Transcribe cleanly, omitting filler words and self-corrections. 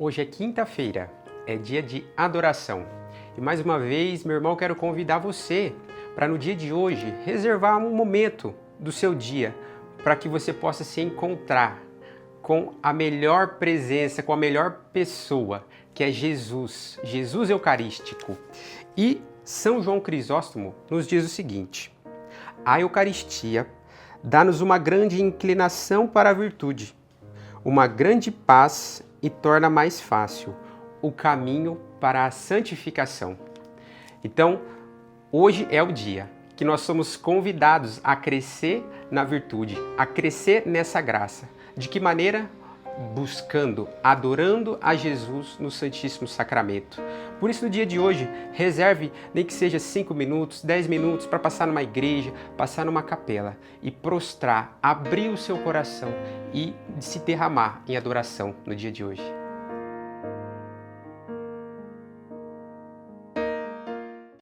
Hoje é quinta-feira, é dia de adoração. E mais uma vez, meu irmão, quero convidar você para no dia de hoje reservar um momento do seu dia para que você possa se encontrar com a melhor presença, com a melhor pessoa, que é Jesus, Jesus Eucarístico. E São João Crisóstomo nos diz o seguinte: a Eucaristia dá-nos uma grande inclinação para a virtude, uma grande paz e torna mais fácil o caminho para a santificação. Então, hoje é o dia que nós somos convidados a crescer na virtude, a crescer nessa graça. De que maneira? Buscando, adorando a Jesus no Santíssimo Sacramento. Por isso, no dia de hoje, reserve nem que seja 5 minutos, 10 minutos para passar numa igreja, passar numa capela e prostrar, abrir o seu coração e se derramar em adoração no dia de hoje.